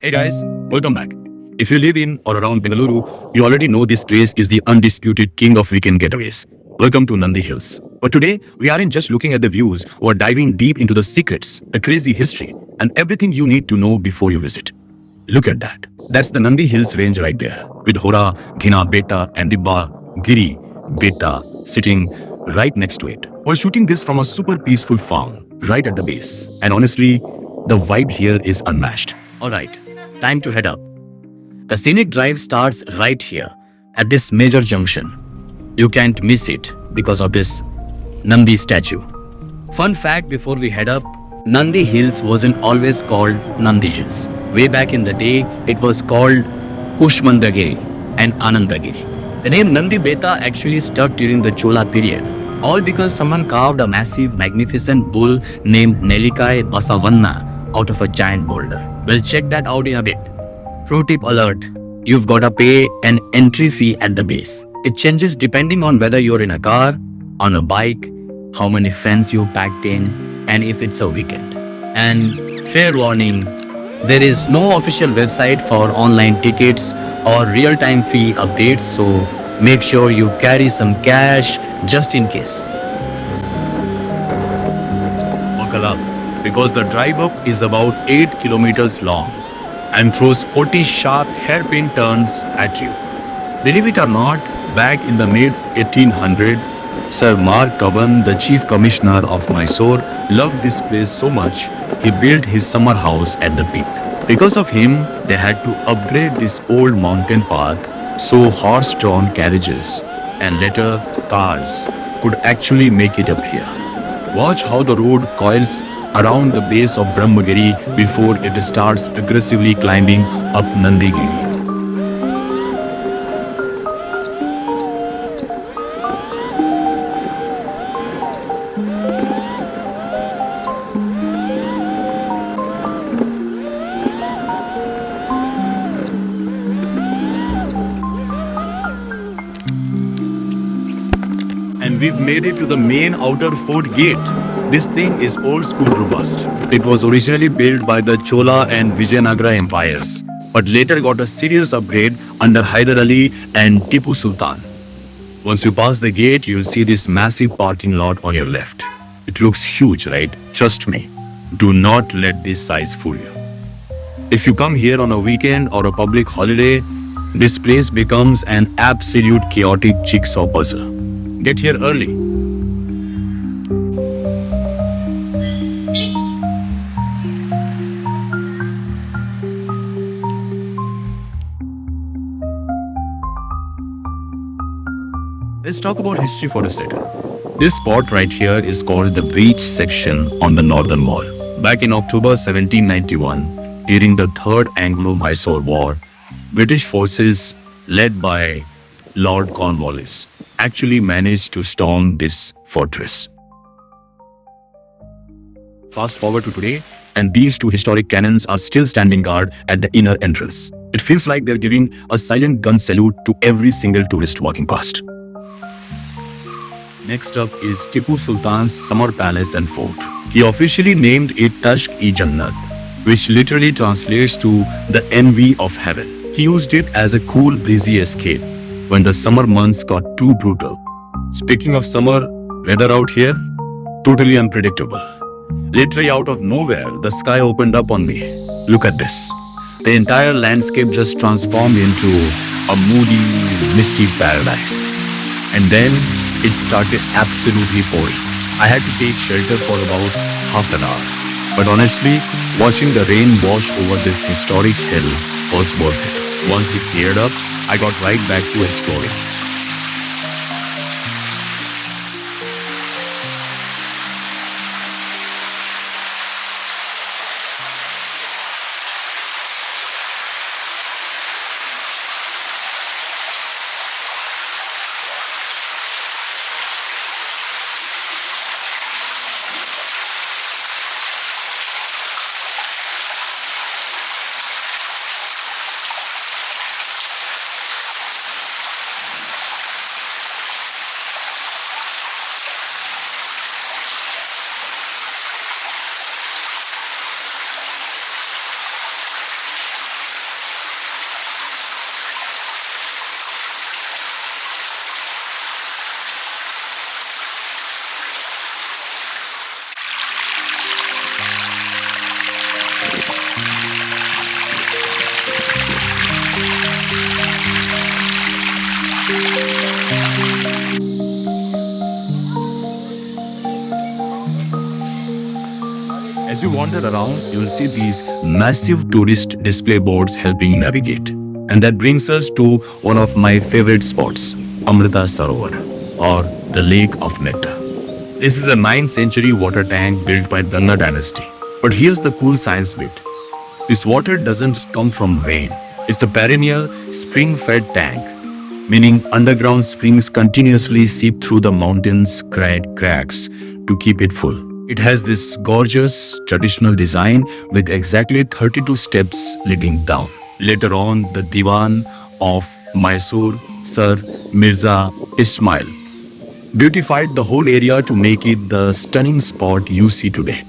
Hey guys, welcome back. If you live in or around Bengaluru, you already know this place is the undisputed king of weekend getaways. Welcome to Nandi Hills. But today, we aren't just looking at the views, we're diving deep into the secrets, the crazy history, and everything you need to know before you visit. Look at that. That's the Nandi Hills range right there, with Hora, Ghina Beta, and Dibba, Giri, Beta sitting right next to it. We're shooting this from a super peaceful farm, right at the base. And honestly, the vibe here is unmatched. Alright, time to head up. The scenic drive starts right here, at this major junction. You can't miss it because of this Nandi statue. Fun fact before we head up, Nandi Hills wasn't always called Nandi Hills. Way back in the day, it was called Kushmandagiri and Anandagiri. The name Nandi Beta actually stuck during the Chola period, all because someone carved a massive, magnificent bull named Nelikai Basavanna out of a giant boulder. We'll check that out in a bit. Pro tip alert, you've got to pay an entry fee at the base. It changes depending on whether you're in a car, on a bike, how many friends you packed in, and if it's a weekend. And fair warning, there is no official website for online tickets or real-time fee updates, so make sure you carry some cash just in case. Buckle up, because the drive up is about 8 kilometers long and throws 40 sharp hairpin turns at you. Believe it or not, back in the mid 1800s, Sir Mark Cubbon, the chief commissioner of Mysore, loved this place so much he built his summer house at the peak. Because of him, they had to upgrade this old mountain path so horse-drawn carriages and later cars could actually make it up here. Watch how the road coils around the base of Brahmagiri before it starts aggressively climbing up Nandigiri. And we've made it to the main outer fort gate. This thing is old school robust. It was originally built by the Chola and Vijayanagara empires, but later got a serious upgrade under Hyder Ali and Tipu Sultan. Once you pass the gate, you'll see this massive parking lot on your left. It looks huge, right? Trust me. Do not let this size fool you. If you come here on a weekend or a public holiday, this place becomes an absolute chaotic jigsaw puzzle. Get here early. Let's talk about history for a second. This spot right here is called the beach section on the northern wall. Back in October 1791, during the Third Anglo-Mysore War, British forces led by Lord Cornwallis actually managed to storm this fortress. Fast forward to today, and these two historic cannons are still standing guard at the inner entrance. It feels like they're giving a silent gun salute to every single tourist walking past. Next up is Tipu Sultan's summer palace and fort. He officially named it Tashk-e-Jannat, which literally translates to the envy of heaven. He used it as a cool, breezy escape when the summer months got too brutal. Speaking of summer, weather out here, totally unpredictable. Literally out of nowhere, the sky opened up on me. Look at this. The entire landscape just transformed into a moody, misty paradise. And then it started absolutely pouring. I had to take shelter for about half an hour. But honestly, watching the rain wash over this historic hill was worth it. Once it cleared up, I got right back to exploring. wander around, you'll see these massive tourist display boards helping navigate. And that brings us to one of my favorite spots, Amruth Sarovara, or the Lake of Nectar. This is a 9th century water tank built by Ganga dynasty. But here's the cool science bit. This water doesn't come from rain. It's a perennial spring-fed tank, meaning underground springs continuously seep through the mountain's cracks to keep it full. It has this gorgeous traditional design with exactly 32 steps leading down. Later on, the Dewan of Mysore, Sir Mirza Ismail, beautified the whole area to make it the stunning spot you see today.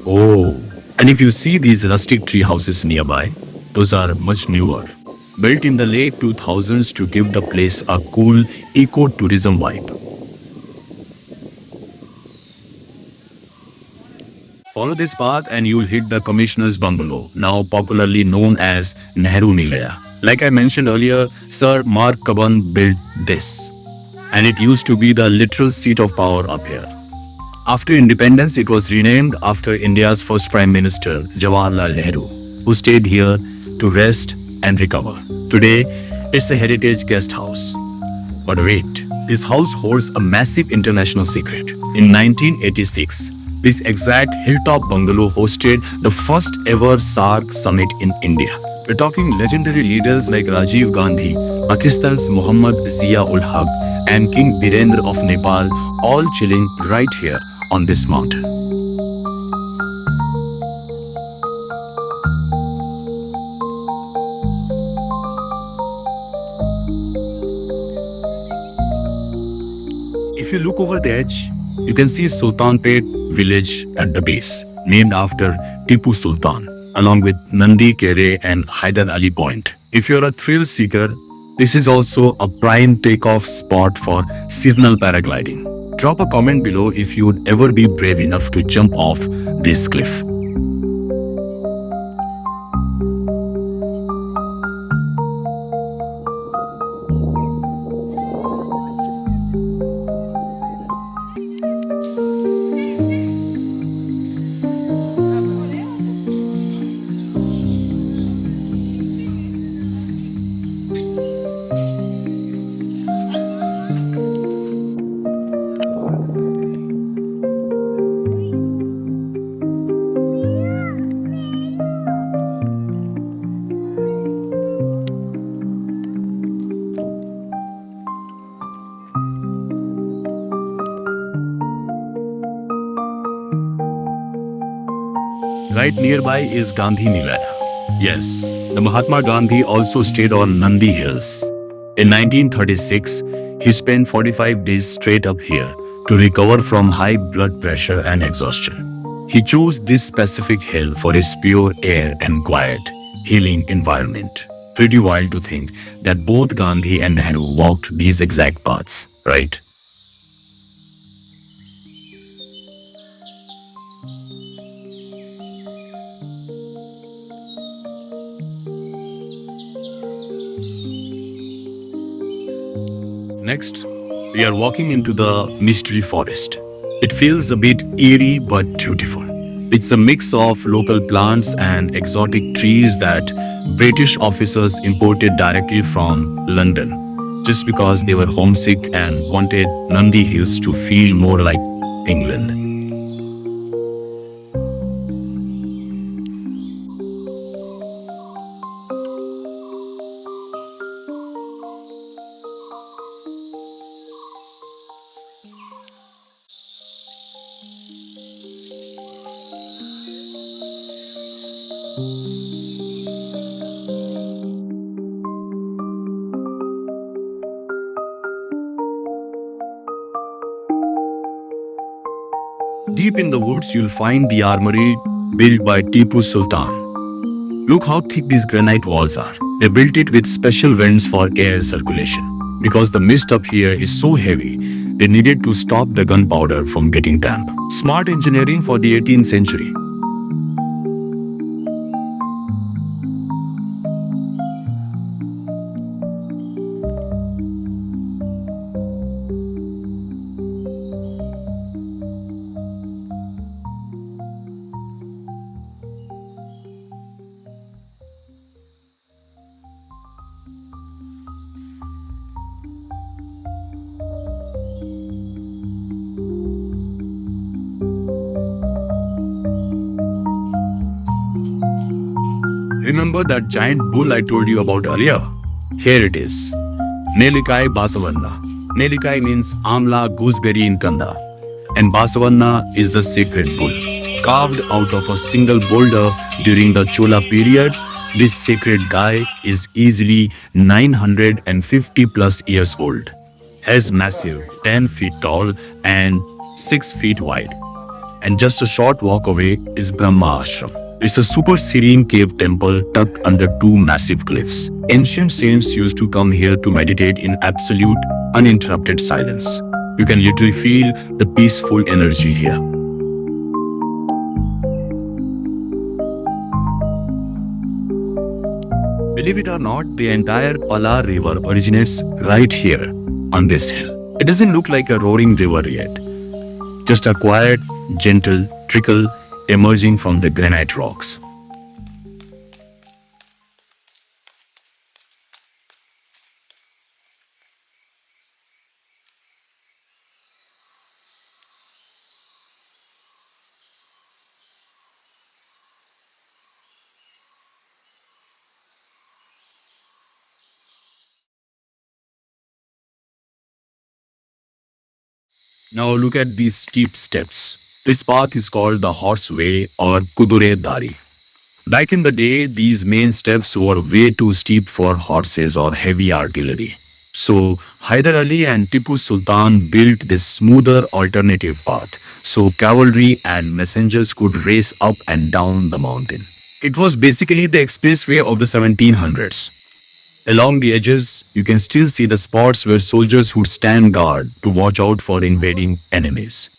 Oh, and if you see these rustic tree houses nearby, those are much newer, built in the late 2000s to give the place a cool eco-tourism vibe. Follow this path and you'll hit the Commissioner's Bungalow, now popularly known as Nehru Nilaya. Like I mentioned earlier, Sir Mark Cuban built this, and it used to be the literal seat of power up here. After independence, it was renamed after India's first Prime Minister, Jawaharlal Nehru, who stayed here to rest and recover. Today, it's a heritage guest house. But wait, this house holds a massive international secret. In 1986, this exact hilltop bungalow hosted the first ever SAARC summit in India. We're talking legendary leaders like Rajiv Gandhi, Pakistan's Muhammad Zia-ul Haq, and King Birendra of Nepal, all chilling right here on this mountain. If you look over the edge, you can see Sultanpet village at the base, named after Tipu Sultan, along with Nandi Kere and Hyder Ali Point. If you're a thrill seeker, this is also a prime takeoff spot for seasonal paragliding. Drop a comment below if you'd ever be brave enough to jump off this cliff. Right nearby is Gandhi Nilaya. Yes, the Mahatma Gandhi also stayed on Nandi Hills. In 1936, he spent 45 days straight up here to recover from high blood pressure and exhaustion. He chose this specific hill for its pure air and quiet, healing environment. Pretty wild to think that both Gandhi and Nehru walked these exact paths, right? Next, we are walking into the mystery forest. It feels a bit eerie but beautiful. It's a mix of local plants and exotic trees that British officers imported directly from London just because they were homesick and wanted Nandi Hills to feel more like England. Deep in the woods, you'll find the armory built by Tipu Sultan. Look how thick these granite walls are. They built it with special vents for air circulation. Because the mist up here is so heavy, they needed to stop the gunpowder from getting damp. Smart engineering for the 18th century. Remember that giant bull I told you about earlier? Here it is. Nelikai Basavanna. Nelikai means amla gooseberry in Kanda, and Basavanna is the sacred bull. Carved out of a single boulder during the Chola period, this sacred guy is easily 950 plus years old. Has massive 10 feet tall and 6 feet wide. And just a short walk away is Brahma Ashram. It's a super serene cave temple tucked under two massive cliffs. Ancient saints used to come here to meditate in absolute, uninterrupted silence. You can literally feel the peaceful energy here. Believe it or not, the entire Pala river originates right here on this hill. It doesn't look like a roaring river yet, just a quiet, gentle trickle emerging from the granite rocks. Now look at these steep steps. This path is called the Horseway or Kudure Dari. Back in the day, these main steps were way too steep for horses or heavy artillery. So, Hyder Ali and Tipu Sultan built this smoother alternative path so cavalry and messengers could race up and down the mountain. It was basically the expressway of the 1700s. Along the edges, you can still see the spots where soldiers would stand guard to watch out for invading enemies.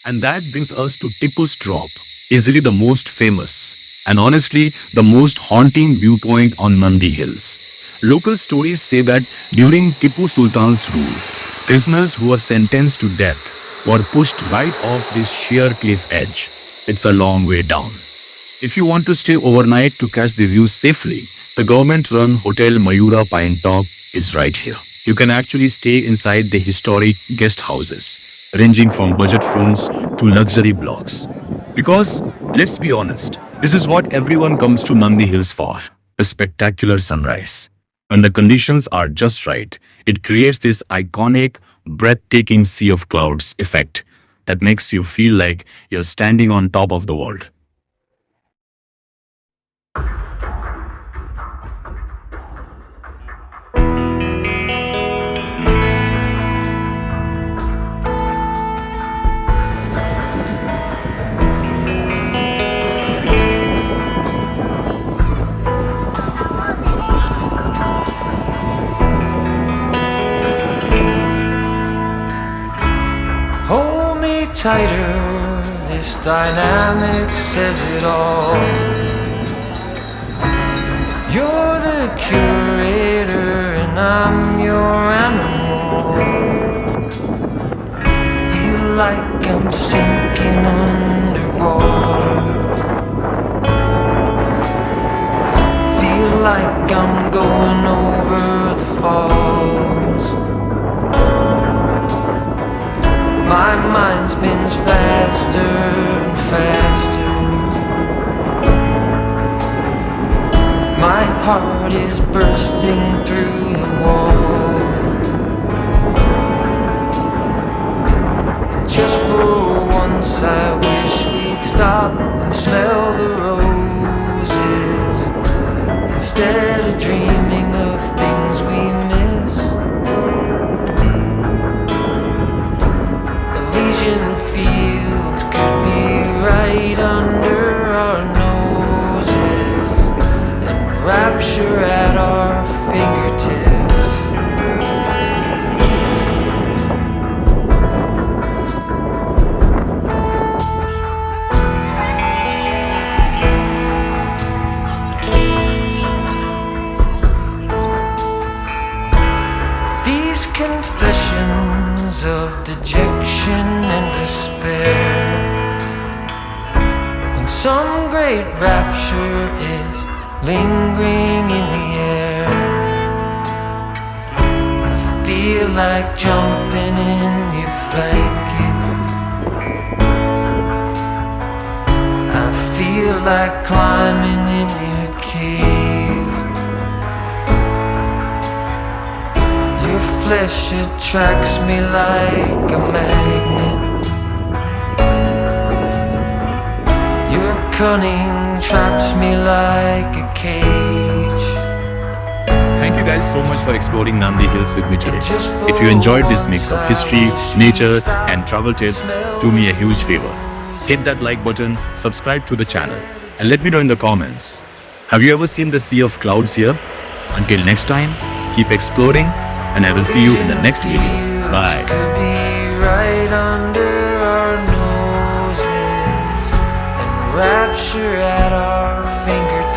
And that brings us to Tipu's Drop, easily the most famous and honestly the most haunting viewpoint on Nandi Hills. Local stories say that during Tipu Sultan's rule, prisoners who were sentenced to death were pushed right off this sheer cliff edge. It's a long way down. If you want to stay overnight to catch the view safely, the government-run Hotel Mayura Pine Top is right here. You can actually stay inside the historic guest houses, ranging from budget rooms to luxury blocks. Because, let's be honest, this is what everyone comes to Nandi Hills for, a spectacular sunrise. When the conditions are just right, it creates this iconic, breathtaking sea of clouds effect that makes you feel like you're standing on top of the world. Hold me tighter, this dynamic says it all. You're the curator and I'm your animal. Feel like I'm sinking underwater. Feel like I'm going over the falls. My mind spins faster and faster. My heart is bursting through the wall. And just for once I wish we'd stop and smell the roses instead of dreaming of things we miss. Elysian fields could be right under our noses and rapture at our fingertips. of dejection and despair. When some great rapture is lingering in the air, I feel like jumping in your blanket. I feel like climbing in your cave. Your flesh attracts me like a magnet. Your cunning traps me like a cage. Thank you guys so much for exploring Nandi Hills with me today. If you enjoyed this mix of history, nature and travel tips, do me a huge favor. Hit that like button, subscribe to the channel and let me know in the comments. Have you ever seen the sea of clouds here? Until next time, keep exploring and I will see you in the next video. Bye. Could be right under our noses and rapture at our fingertips.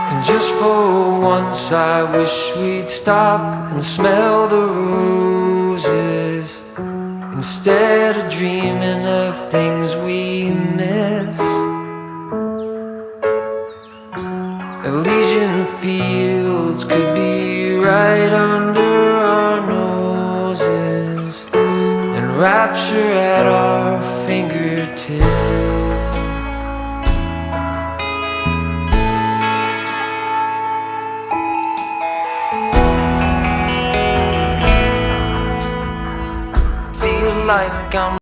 And just for once I wish we'd stop and smell the roses instead of dreaming of things we miss. Elysian fields could be right under our noses and rapture at our fingertips. Like I'm